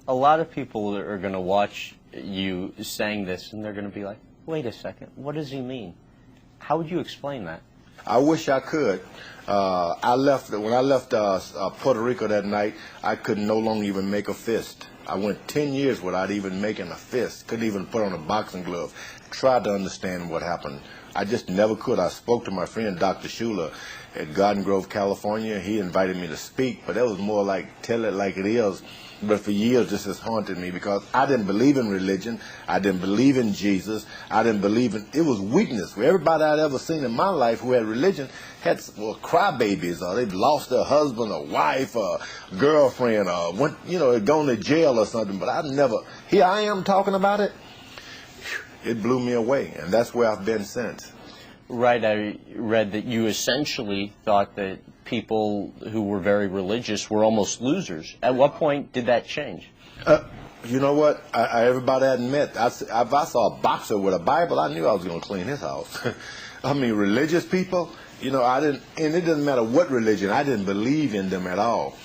A lot of people are going to watch you saying this, and they're going to be like, wait a second, what does he mean? How would you explain that? I wish I could. When I left Puerto Rico that night, I could no longer even make a fist. I went 10 years without even making a fist. Couldn't even put on a boxing glove. Tried to understand what happened. I just never could. I spoke to my friend Dr. Schuler at Garden Grove, California. He invited me to speak, but that was more like tell it like it is. But for years, this has haunted me because I didn't believe in religion. I didn't believe in Jesus. I didn't believe in, it was weakness. Everybody I'd ever seen in my life who had religion had crybabies, or they'd lost their husband or wife or girlfriend, or went, had gone to jail or something. But I've never, here I am talking about it. It blew me away, and that's where I've been since. Right, I read that you essentially thought that people who were very religious were almost losers. At what point did that change? You know what? Everybody I admit, if I saw a boxer with a Bible, I knew I was going to clean his house. I mean, religious people, I didn't, and it doesn't matter what religion, I didn't believe in them at all.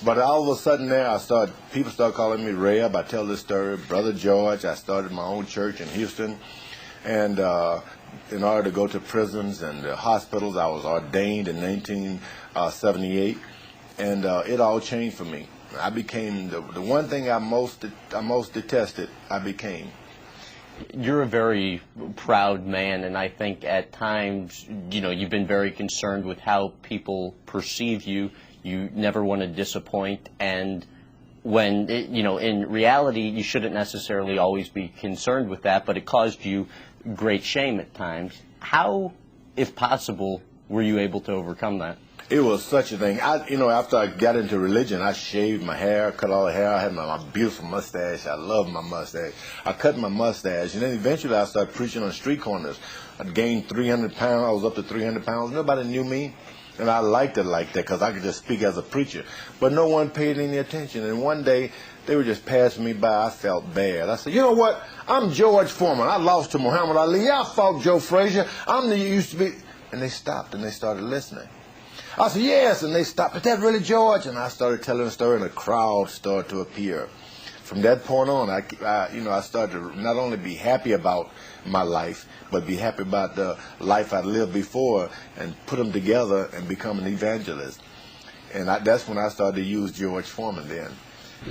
But all of a sudden there, people started calling me Reb. I tell this story, Brother George. I started my own church in Houston, and in order to go to prisons and hospitals, I was ordained in 1978, and it all changed for me. I became the one thing I most detested. I became. You're a very proud man, and I think at times, you've been very concerned with how people perceive you. You never want to disappoint, and when in reality, you shouldn't necessarily always be concerned with that, but it caused you great shame at times. How, if possible, were you able to overcome that? It was such a thing. After I got into religion, I shaved my hair, cut all the hair. I had my beautiful mustache. I love my mustache. I cut my mustache, and then eventually I started preaching on street corners. I gained 300 pounds. I was up to 300 pounds. Nobody knew me, and I liked it like that because I could just speak as a preacher. But no one paid any attention, and one day they were just passing me by. I felt bad. I said, you know what? I'm George Foreman. I lost to Muhammad Ali. I fought Joe Frazier. used to be. And they stopped, and they started listening. I said, yes, and they stopped. Is that really George? And I started telling the story, and a crowd started to appear. From that point on, I started to not only be happy about my life, but be happy about the life I'd lived before, and put them together and become an evangelist. And that's when I started to use George Foreman then.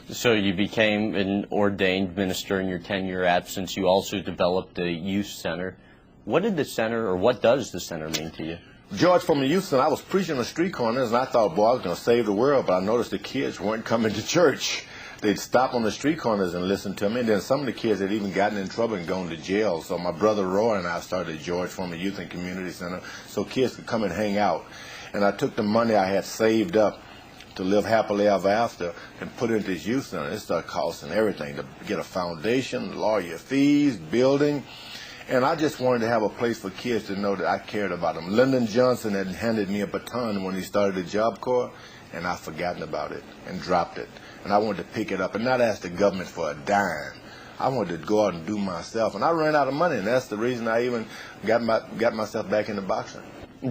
So you became an ordained minister in your 10-year absence. You also developed a youth center. What did the center, or what does the center mean to you? George Foreman Youth Center, I was preaching on street corners, and I thought, boy, I was going to save the world, but I noticed the kids weren't coming to church. They'd stop on the street corners and listen to me, and then some of the kids had even gotten in trouble and gone to jail. So my brother Roy and I started George Foreman Youth and Community Center so kids could come and hang out. And I took the money I had saved up to live happily ever after and put it into this youth center. It started costing everything to get a foundation, lawyer fees, building. And I just wanted to have a place for kids to know that I cared about them. Lyndon Johnson had handed me a baton when he started the Job Corps, and I'd forgotten about it and dropped it. And I wanted to pick it up and not ask the government for a dime. I wanted to go out and do myself. And I ran out of money, and that's the reason I even got myself back into boxing.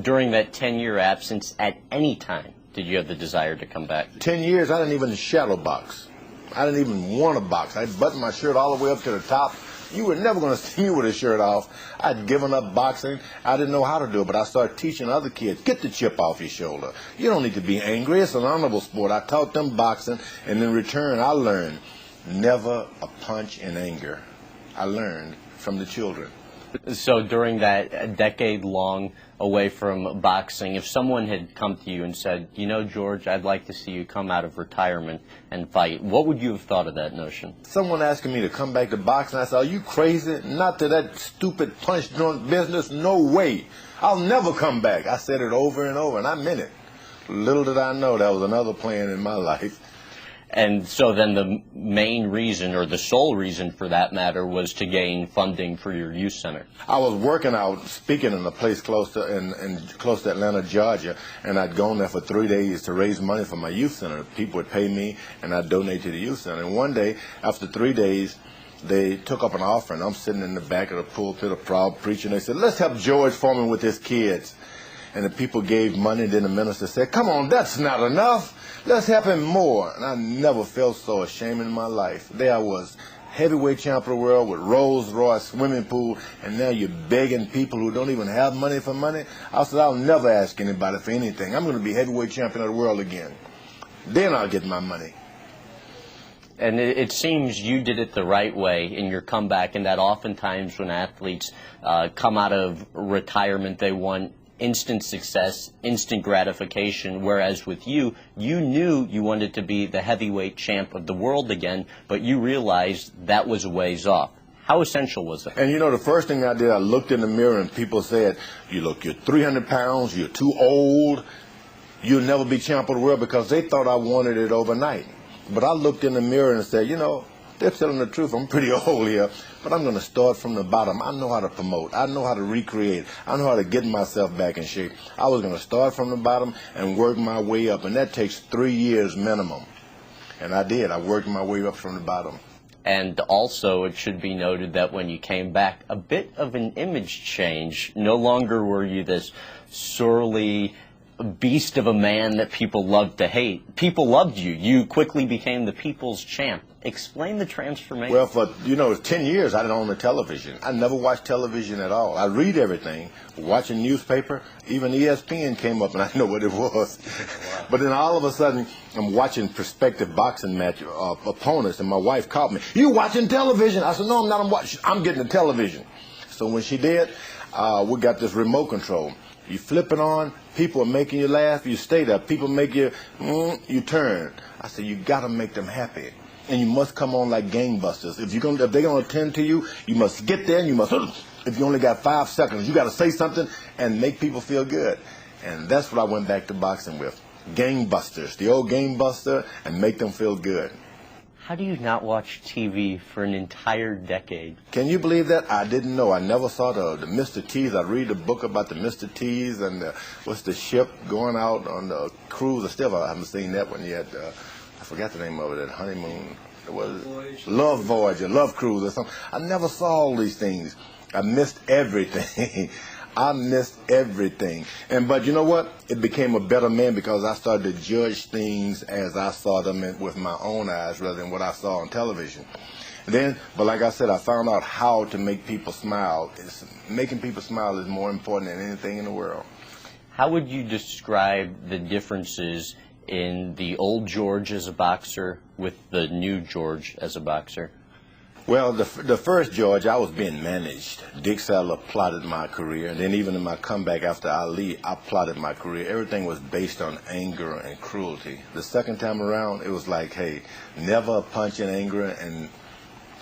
During that 10-year absence, at any time, did you have the desire to come back? 10 years, I didn't even shadow box. I didn't even want to box. I buttoned my shirt all the way up to the top. You were never going to see me with a shirt off. I'd given up boxing. I didn't know how to do it, but I started teaching other kids, get the chip off your shoulder. You don't need to be angry. It's an honorable sport. I taught them boxing, and in return, I learned never a punch in anger. I learned from the children. So during that decade-long away from boxing, if someone had come to you and said, George, I'd like to see you come out of retirement and fight, what would you have thought of that notion? Someone asking me to come back to boxing, I said, are you crazy? Not to that stupid punch-drunk business? No way. I'll never come back. I said it over and over, and I meant it. Little did I know that was another plan in my life. And so then the main reason, or the sole reason for that matter, was to gain funding for your youth center. I was working out, speaking in a place close to Atlanta, Georgia, and I'd gone there for 3 days to raise money for my youth center. People would pay me, and I'd donate to the youth center. And one day, after 3 days, they took up an offering. I'm sitting in the back of the pulpit, a proud preacher, and they said, let's help George Foreman with his kids. And the people gave money, and then the minister said, come on, that's not enough. Let's help him more. And I never felt so ashamed in my life. There I was, heavyweight champ of the world with Rolls Royce swimming pool, and now you're begging people who don't even have money for money. I said, I'll never ask anybody for anything. I'm going to be heavyweight champion of the world again. Then I'll get my money. And it seems you did it the right way in your comeback, and that oftentimes when athletes come out of retirement, they want instant success, instant gratification, whereas with you, you knew you wanted to be the heavyweight champ of the world again, but you realized that was a ways off. How essential was that? And you know, the first thing I did, I looked in the mirror and people said, you're 300 pounds, you're too old, you'll never be champ of the world, because they thought I wanted it overnight. But I looked in the mirror and said, you know, they're telling the truth. I'm pretty old here, but I'm going to start from the bottom. I know how to promote. I know how to recreate. I know how to get myself back in shape. I was going to start from the bottom and work my way up, and that takes 3 years minimum. And I did. I worked my way up from the bottom. And also, it should be noted that when you came back, a bit of an image change. No longer were you this surly beast of a man that people loved to hate. People loved you. You quickly became the people's champ. Explain the transformation. Well, for 10 years, I didn't own the television. I never watched television at all. I read everything, watching newspaper. Even ESPN came up, and I know what it was. Wow. But then all of a sudden, I'm watching prospective boxing match opponents, and my wife caught me. You watching television? I said, no, I'm not. I'm getting the television. So when she did, we got this remote control. You flip it on, people are making you laugh, you stay there. People make you, you turn. I said, you got to make them happy. And you must come on like gangbusters. If they're gonna attend to you, you must get there and you must. If you only got 5 seconds, you got to say something and make people feel good. And that's what I went back to boxing with: gangbusters, the old game buster, and make them feel good. How do you not watch TV for an entire decade? Can you believe that? I didn't know. I never saw the Mr. T's. I read a book about the Mr. T's and what's the ship going out on the cruise. I haven't seen that one yet. I forgot the name of it, that honeymoon. Love Voyage or Love Cruise or something. I never saw all these things. I missed everything. I missed everything. But you know what? It became a better man because I started to judge things as I saw them with my own eyes rather than what I saw on television. But like I said, I found out how to make people smile. Making people smile is more important than anything in the world. How would you describe the differences in the old George as a boxer with the new George as a boxer? Well, the first George, I was being managed. Dick Sadler plotted my career, and then even in my comeback after Ali, I plotted my career. Everything was based on anger and cruelty. The second time around, it was like, hey, never a punch in anger. And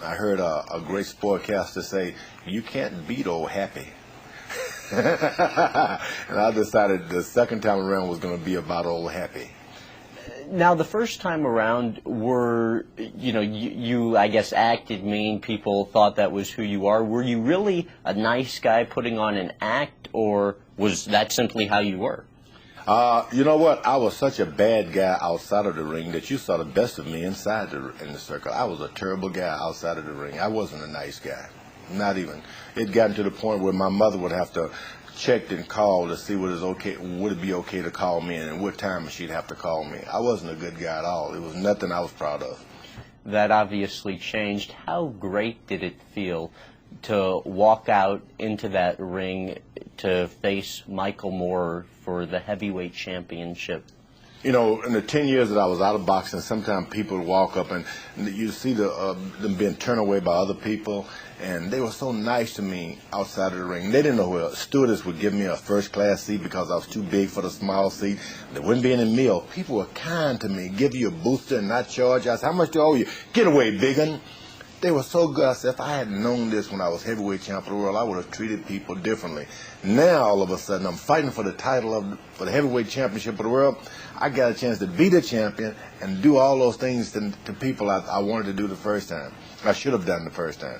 I heard a great sportcaster say, you can't beat old Happy. And I decided the second time around was going to be about old Happy. Now, the first time around, you I guess, acted mean. People thought that was who you are. Were you really a nice guy putting on an act, or was that simply how you were? You know what? I was such a bad guy outside of the ring that you saw the best of me in the circle. I was a terrible guy outside of the ring. I wasn't a nice guy. Not even. It gotten to the point where my mother would have to check and call to see would it be okay to call me and what time she'd have to call me. I wasn't a good guy at all. It was nothing I was proud of. That obviously changed. How great did it feel to walk out into that ring to face Michael Moore for the heavyweight championship? You know, in the 10 years that I was out of boxing, sometimes people would walk up and you see them being turned away by other people, and they were so nice to me outside of the ring. They didn't know where stewardess would give me a first-class seat because I was too big for the small seat. There wouldn't be any meal. People were kind to me, give you a booster and not charge. I said, how much do I owe you? Get away, biggin'. They were so good. I said, if I had known this when I was heavyweight champ of the world, I would have treated people differently. Now, all of a sudden, I'm fighting for the title for the heavyweight championship of the world. I got a chance to be the champion and do all those things to people I wanted to do the first time. I should have done the first time.